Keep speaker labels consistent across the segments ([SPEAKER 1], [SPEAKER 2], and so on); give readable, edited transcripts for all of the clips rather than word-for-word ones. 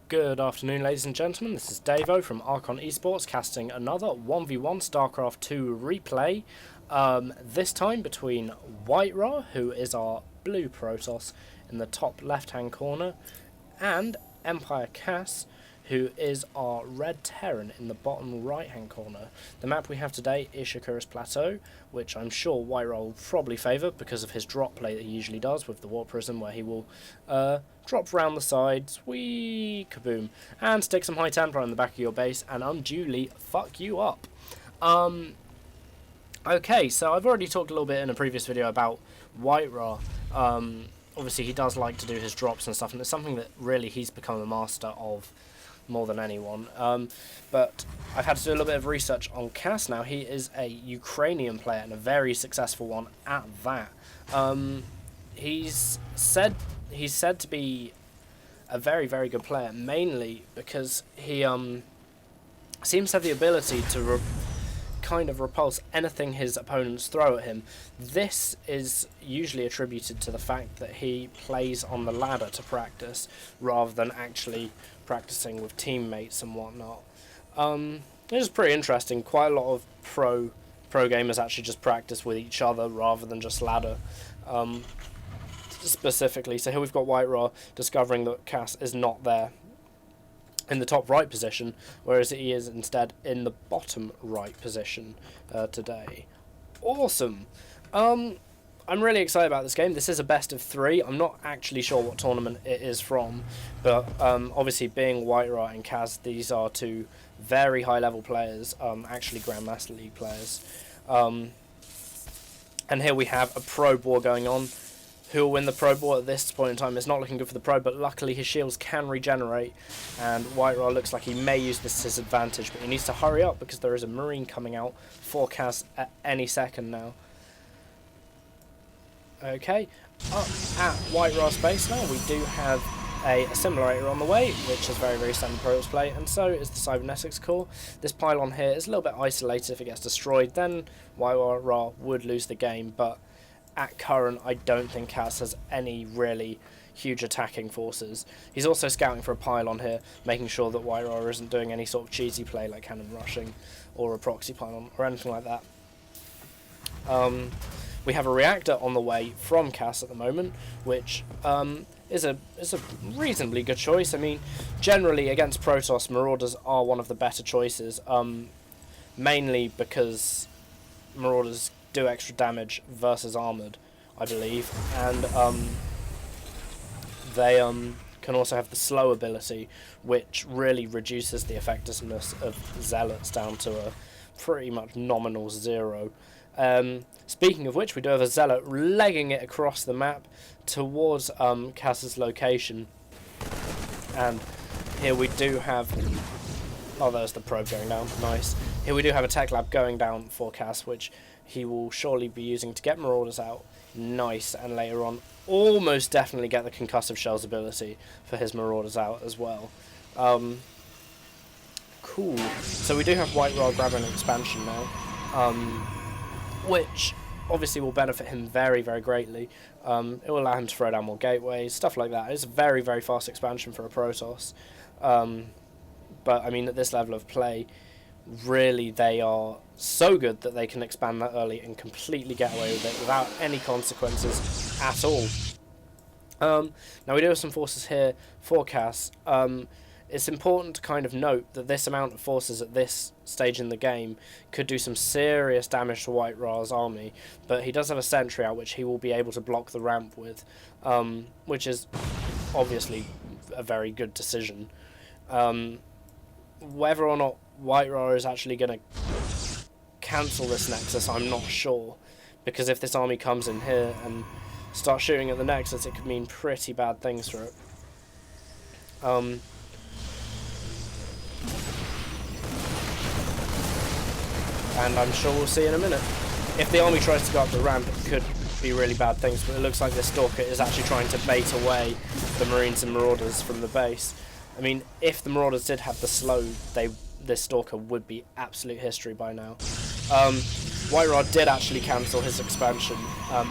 [SPEAKER 1] Good afternoon, ladies and gentlemen. This is Davo from Esports, casting another 1v1 StarCraft 2 replay. This time between White-Ra, who is our blue Protoss in the top left-hand corner, and EmpireKas, who is our red Terran in the bottom right-hand corner. The map we have today is Shakura's Plateau, which I'm sure White-Ra will probably favour because of his drop play that he usually does with the Warp Prism, where he will drop round the sides, whee, kaboom, and stick some High Templar in the back of your base and unduly fuck you up. Okay, so I've already talked a little bit in a previous video about White-Ra. Obviously he does like to do his drops and stuff, and it's something that really he's become a master of more than anyone. But I've had to do a little bit of research on Kas now. He is a Ukrainian player and a very successful one at that. He's said to be a very, very good player, mainly because he seems to have the ability to kind of repulse anything his opponents throw at him. This is usually attributed to the fact that he plays on the ladder to practice rather than actually practicing with teammates and whatnot. It is pretty interesting. Quite a lot of pro gamers actually just practice with each other rather than just ladder. Specifically, so here we've got White-Ra discovering that Kas is not there in the top right position, whereas he is instead in the bottom right position today. Awesome. I'm really excited about this game. This is a best of 3. I'm not actually sure what tournament it is from, but obviously being White-Ra and Kas, these are two very high level players, actually Grandmaster League players. And here we have a probe war going on. Who will win the probe war at this point in time? It's not looking good for the probe, but luckily his shields can regenerate, and White-Ra looks like he may use this to his advantage, but he needs to hurry up because there is a Marine coming out for Kas at any second now. Okay, up at White-Ra's base now, we do have a assimilator on the way, which is very, very standard Protoss play, and so is the cybernetics core. This pylon here is a little bit isolated. If it gets destroyed, then White-Ra would lose the game, but at current, I don't think Kas has any really huge attacking forces. He's also scouting for a pylon here, making sure that White-Ra isn't doing any sort of cheesy play like cannon rushing or a proxy pylon or anything like that. We have a reactor on the way from Kas at the moment, which is a reasonably good choice. I mean, generally against Protoss, Marauders are one of the better choices, mainly because Marauders do extra damage versus armoured, I believe, and they can also have the slow ability, which really reduces the effectiveness of Zealots down to a pretty much nominal 0. Speaking of which, we do have a Zealot legging it across the map towards Kas's location, and here we do have, oh, there's the probe going down, nice. Here we do have a tech lab going down for Kas, which he will surely be using to get Marauders out. Nice, and later on almost definitely get the concussive shells ability for his Marauders out as well. Cool. So we do have White-Ra grabbing an expansion now, which obviously will benefit him very, very greatly. It will allow him to throw down more gateways, stuff like that. It's a very, very fast expansion for a Protoss. But I mean, at this level of play, really they are so good that they can expand that early and completely get away with it without any consequences at all. Now we do have some forces here for Kas. It's important to kind of note that this amount of forces at this stage in the game could do some serious damage to White-Ra's army, but he does have a sentry out which he will be able to block the ramp with, which is obviously a very good decision. Whether or not White-Ra is actually going to cancel this Nexus, I'm not sure, because if this army comes in here and starts shooting at the Nexus, it could mean pretty bad things for it. And I'm sure we'll see in a minute. If the army tries to go up the ramp, it could be really bad things, but it looks like this Stalker is actually trying to bait away the Marines and Marauders from the base. I mean, if the Marauders did have the slow, this Stalker would be absolute history by now. White-Ra did actually cancel his expansion,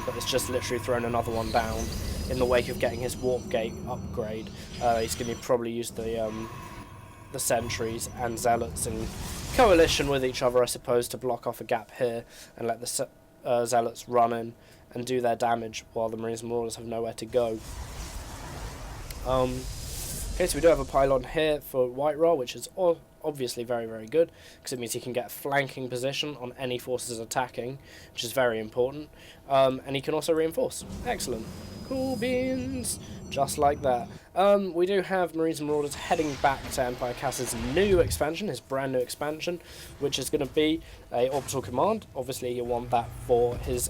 [SPEAKER 1] but it's just literally thrown another one down in the wake of getting his warp gate upgrade. He's going to probably use the sentries and zealots in coalition with each other, I suppose, to block off a gap here and let the zealots run in and do their damage while the Marines and Marauders have nowhere to go. Okay, so we do have a pylon here for White Ra, which is obviously very, very good, because it means he can get a flanking position on any forces attacking, which is very important. And he can also reinforce. Excellent. Cool beans. Just like that. We do have Marines and Marauders heading back to EmpireKas's new expansion, his brand new expansion, which is going to be a orbital command. Obviously, you want that for his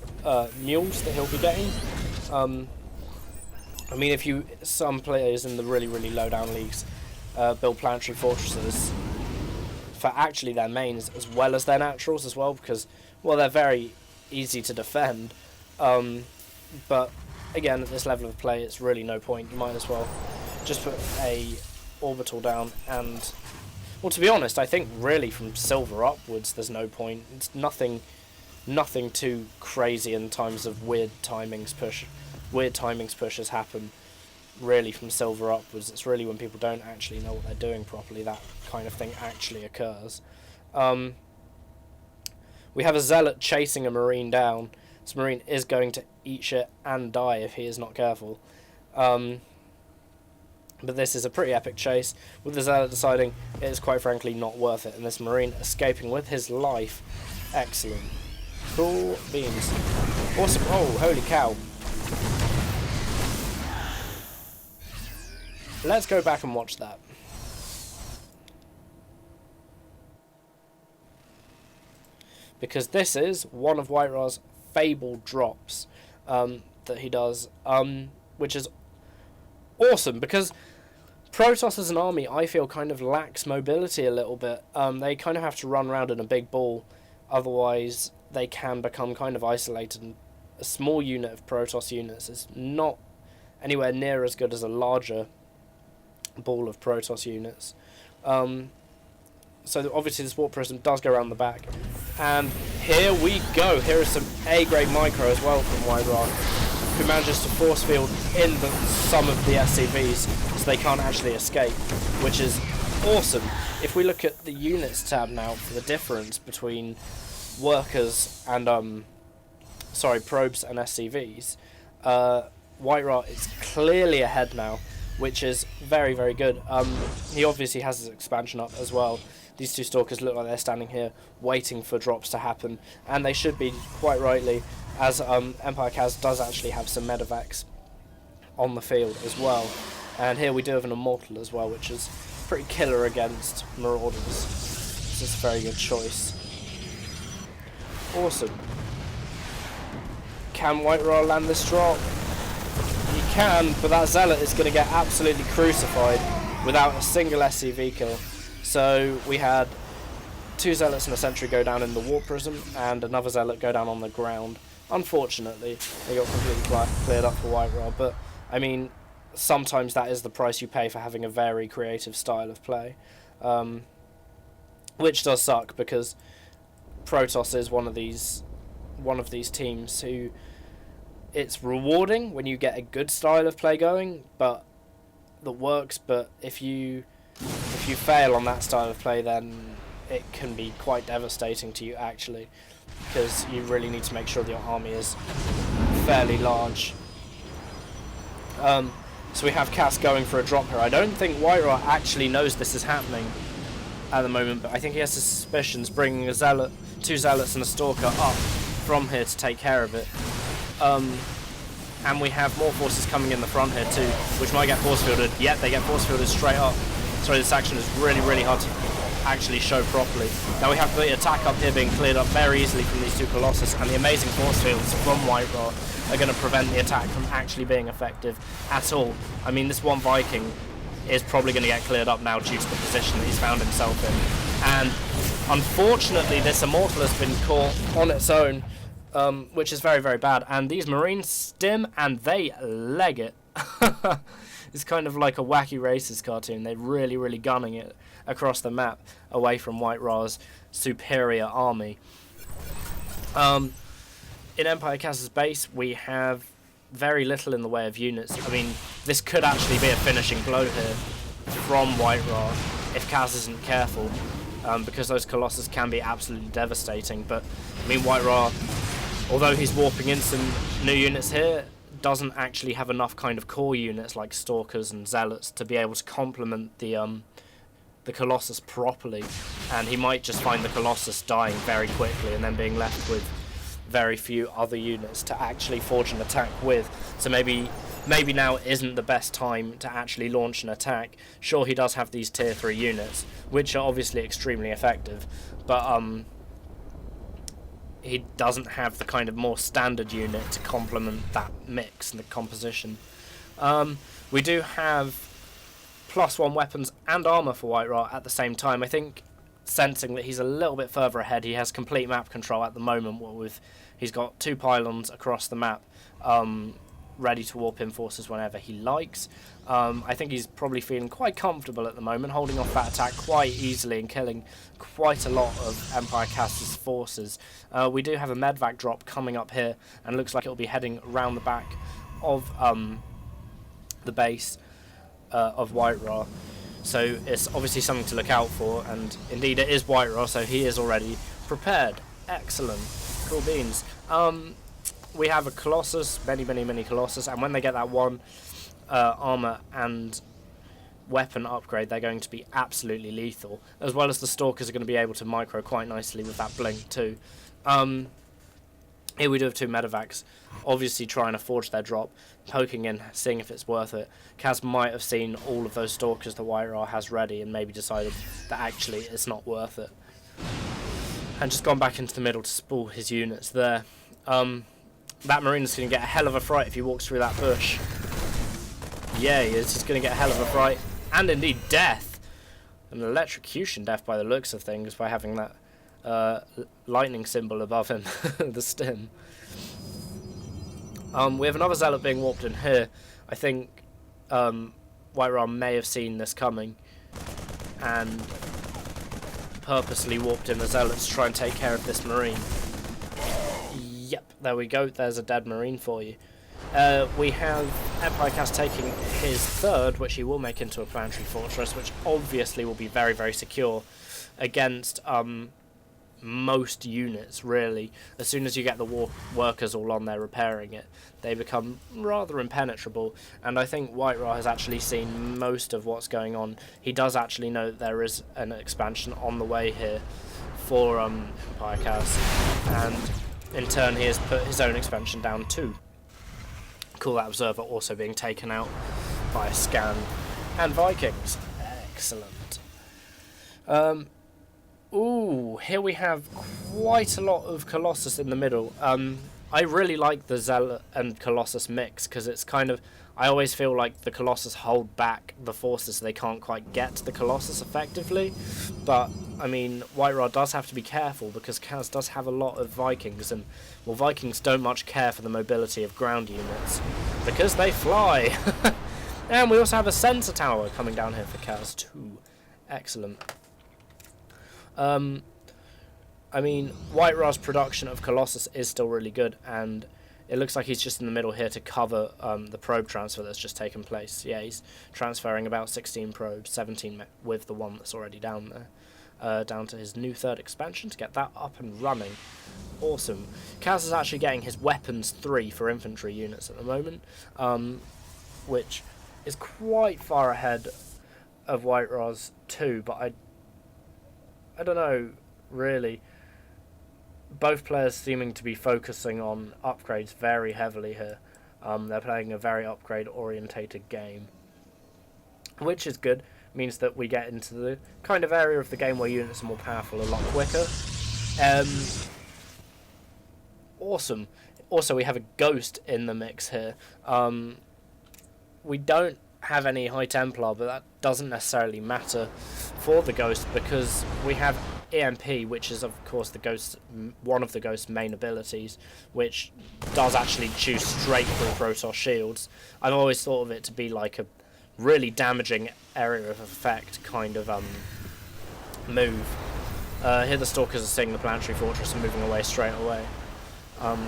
[SPEAKER 1] mules that he'll be getting. I mean, some players in the really, really low down leagues build planetary fortresses for actually their mains as well as their naturals as well, because, well, they're very easy to defend. But again, at this level of play, it's really no point. You might as well just put a orbital down. And, well, to be honest, I think really from silver upwards, there's no point. It's nothing too crazy in terms of weird timings pushes happen. Really, from silver upwards, it's really when people don't actually know what they're doing properly that kind of thing actually occurs. We have a zealot chasing a marine down. This marine is going to eat shit and die if he is not careful. But this is a pretty epic chase, with the zealot deciding it is quite frankly not worth it, and this marine escaping with his life. Excellent. Cool beans. Awesome. Oh, holy cow. Let's go back and watch that. Because this is one of White Ra's fabled drops that he does, which is awesome, because Protoss as an army, I feel, kind of lacks mobility a little bit. They kind of have to run around in a big ball, otherwise they can become kind of isolated. And a small unit of Protoss units is not anywhere near as good as a larger ball of Protoss units. So obviously this warp prism does go around the back, and here we go. Here is some A-grade micro as well from White Ra, who manages to force field in some of the SCVs so they can't actually escape, which is awesome. If we look at the units tab now for the difference between workers and probes and SCVs, White Ra is clearly ahead now, which is very, very good. He obviously has his expansion up as well. These two stalkers look like they're standing here waiting for drops to happen, and they should be, quite rightly, as EmpireKas does actually have some medevacs on the field as well. And here we do have an Immortal as well, which is pretty killer against Marauders. This is a very good choice. Awesome. Can White Ra land this drop? He can, but that Zealot is going to get absolutely crucified without a single SCV kill. So we had 2 Zealots and a Sentry go down in the Warp Prism, and another Zealot go down on the ground. Unfortunately, they got completely cleared up for White Ra, but I mean, sometimes that is the price you pay for having a very creative style of play. Which does suck, because Protoss is one of these teams who, it's rewarding when you get a good style of play going, but that works. But if you fail on that style of play, then it can be quite devastating to you actually, because you really need to make sure that your army is fairly large. So we have Kas going for a drop here. I don't think White Ra actually knows this is happening at the moment, but I think he has his suspicions, bringing a Zealot, 2 Zealots and a Stalker up from here to take care of it. And we have more forces coming in the front here too, which might get force fielded. Yep, they get force fielded straight up. Sorry, this action is really, really hard to actually show properly. Now we have the attack up here being cleared up very easily from these 2 Colossus, and the amazing force fields from White Ra are going to prevent the attack from actually being effective at all. I mean, this one Viking is probably going to get cleared up now due to the position that he's found himself in. And unfortunately, this Immortal has been caught on its own, which is very, very bad. And these Marines stim and they leg it. It's kind of like a Wacky Races cartoon. They're really, really gunning it across the map away from White Ra's superior army. In EmpireKas's base, we have very little in the way of units. I mean, this could actually be a finishing blow here from White Ra if Kaz isn't careful, because those Colossus can be absolutely devastating. But I mean, White Ra, although he's warping in some new units here, doesn't actually have enough kind of core units like Stalkers and Zealots to be able to complement the Colossus properly, and he might just find the Colossus dying very quickly and then being left with very few other units to actually forge an attack with. So maybe now isn't the best time to actually launch an attack. Sure, he does have these tier 3 units, which are obviously extremely effective, but he doesn't have the kind of more standard unit to complement that mix and the composition. We do have +1 weapons and armor for White Ra at the same time. I think, sensing that he's a little bit further ahead, he has complete map control at the moment. He's got 2 pylons across the map, ready to warp in forces whenever he likes. I think he's probably feeling quite comfortable at the moment, holding off that attack quite easily and killing quite a lot of EmpireKas' forces. We do have a medvac drop coming up here, and looks like it'll be heading around the back of the base of White Ra. So it's obviously something to look out for, and indeed it is White Ra, so he is already prepared. Excellent. Cool beans. We have a Colossus, many Colossus, and when they get that 1 armor and weapon upgrade, they're going to be absolutely lethal, as well as the Stalkers are going to be able to micro quite nicely with that blink too. Here we do have 2 medevacs, obviously trying to forge their drop, poking in, seeing if it's worth it. Kaz might have seen all of those Stalkers that White Ra has ready and maybe decided that actually it's not worth it, and just gone back into the middle to spool his units there. That Marine's going to get a hell of a fright if he walks through that bush. Yeah, he is. He's going to get a hell of a fright. And indeed, death. An electrocution death by the looks of things, by having that lightning symbol above him, the stim. We have another Zealot being warped in here. I think White Ra may have seen this coming and purposely warped in the Zealots to try and take care of this Marine. Yep, there we go. There's a dead Marine for you. We have EmpireKas taking his 3rd, which he will make into a planetary fortress, which obviously will be very secure against most units, really. As soon as you get the workers all on there repairing it, they become rather impenetrable, and I think White Ra has actually seen most of what's going on. He does actually know that there is an expansion on the way here for EmpireKas, and in turn he has put his own expansion down too. Cool, that observer also being taken out by a scan. And Vikings. Excellent. Ooh, here we have quite a lot of Colossus in the middle. I really like the Zealot and Colossus mix, because it's kind of... I always feel like the Colossus hold back the forces so they can't quite get to the Colossus effectively. But, I mean, White Ra does have to be careful, because Kaz does have a lot of Vikings, and, well, Vikings don't much care for the mobility of ground units, because they fly. And we also have a sensor tower coming down here for Kaz too. Excellent. I mean, White Ra's production of Colossus is still really good, and it looks like he's just in the middle here to cover the probe transfer that's just taken place. Yeah, he's transferring about 16 probes, 17 with the one that's already down there, down to his new 3rd expansion to get that up and running. Awesome. Kaz is actually getting his weapons 3 for infantry units at the moment, which is quite far ahead of White Ra's 2, but I don't know, really. Both players seeming to be focusing on upgrades very heavily here. They're playing a very upgrade-orientated game, which is good. Means that we get into the kind of area of the game where units are more powerful a lot quicker. Awesome. Also, we have a Ghost in the mix here. We don't have any High Templar, but that doesn't necessarily matter for the Ghost, because we have EMP, which is of course the Ghost, one of the Ghost's main abilities, which does actually chew straight through Protoss shields. I've always thought of it to be like a really damaging area of effect kind of move. Here the Stalkers are seeing the planetary fortress and moving away straight away.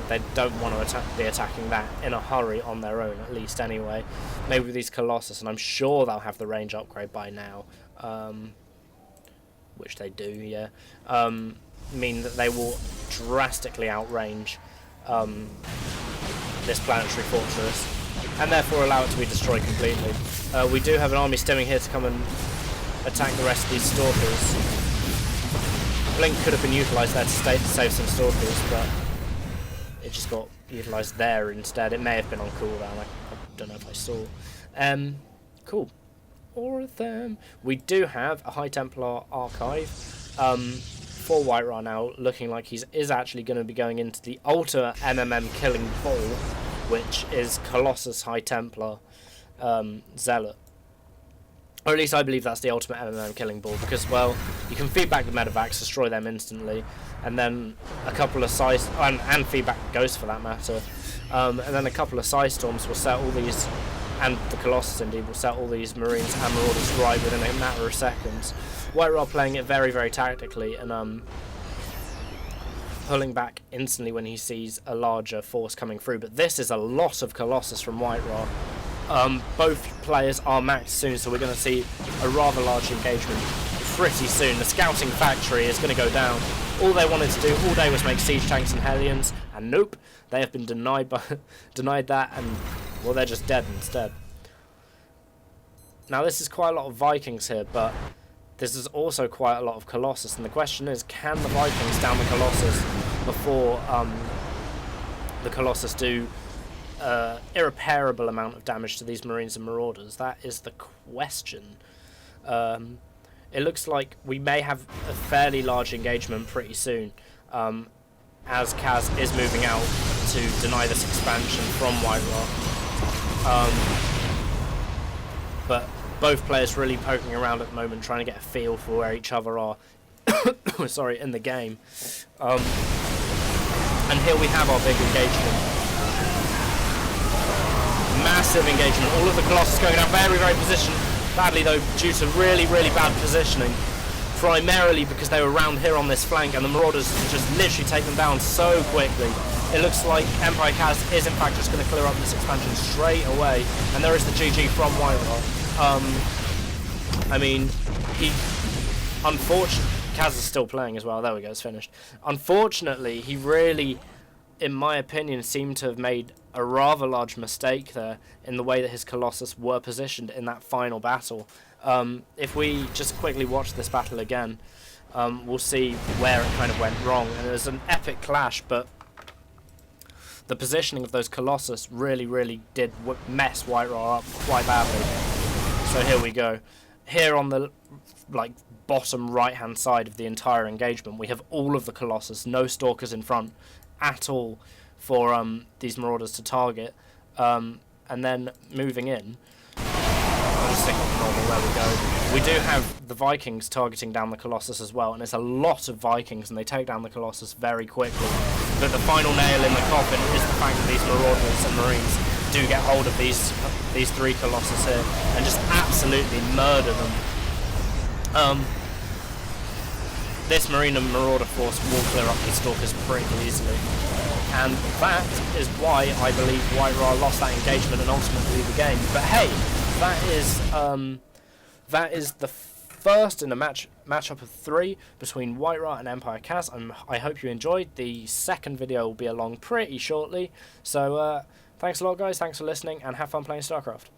[SPEAKER 1] They don't want to be attacking that in a hurry on their own, at least anyway. Maybe with these Colossus, and I'm sure they'll have the range upgrade by now, which they do, yeah, mean that they will drastically outrange this planetary fortress, and therefore allow it to be destroyed completely. We do have an army stemming here to come and attack the rest of these Stalkers. Blink could have been utilised there to save some Stalkers, but it just got utilised there instead. It may have been on cooldown, I don't know if I saw. Cool. All of them. We do have a High Templar archive for Whiterun now, looking like he is actually going to be going into the ultimate MMM killing ball, which is Colossus High Templar Zealot. Or at least I believe that's the ultimate MMM killing ball, because, well, you can feedback the medevacs, destroy them instantly, and then a couple of and feedback ghosts for that matter, and then a couple of Psy Storms will set all these, and the Colossus indeed will set all these Marines and Marauders right within a matter of seconds. Whiterun are playing it very, very tactically, and pulling back instantly when he sees a larger force coming through, but this is a lot of Colossus from Whiterun. Both players are maxed soon, so we're going to see a rather large engagement pretty soon. The scouting factory is going to go down. All they wanted to do all day was make siege tanks and Hellions, and nope, they have been denied that, and well, they're just dead instead. Now this is quite a lot of Vikings here, but this is also quite a lot of Colossus, and the question is, can the Vikings down the Colossus before the Colossus do irreparable amount of damage to these Marines and Marauders? That is the question. It looks like we may have a fairly large engagement pretty soon, as Kaz is moving out to deny this expansion from Whiterun. But both players really poking around at the moment, trying to get a feel for where each other are sorry, in the game. And here we have our big engagement. Massive engagement. All of the Colossus going down very, very positioned badly, though, due to really, really bad positioning. Primarily because they were around here on this flank, and the Marauders just literally take them down so quickly. It looks like EmpireKas is in fact just going to clear up this expansion straight away, and there is the GG from Whiterun. I mean, unfortunately, Kaz is still playing as well. There we go, it's finished. Unfortunately, he really, in my opinion, seemed to have made a rather large mistake there in the way that his Colossus were positioned in that final battle. If we just quickly watch this battle again, we'll see where it kind of went wrong. And it was an epic clash, but the positioning of those Colossus really, really did mess Whiterun up quite badly. So here we go. Here on the bottom right-hand side of the entire engagement, we have all of the Colossus, no Stalkers in front at all for these Marauders to target, and then moving in. I'll just stick on normal, there we go. We do have the Vikings targeting down the Colossus as well, and it's a lot of Vikings, and they take down the Colossus very quickly. But the final nail in the coffin is the fact that these Marauders and Marines do get hold of these three Colossus here and just absolutely murder them. This Marine and Marauder force will clear up the Stalkers pretty easily. And that is why I believe Whiterun lost that engagement and ultimately the game. But hey, that is the first in a matchup of 3 between Whiterun and EmpireKas. I hope you enjoyed. The second video will be along pretty shortly. So thanks a lot, guys. Thanks for listening, and have fun playing StarCraft.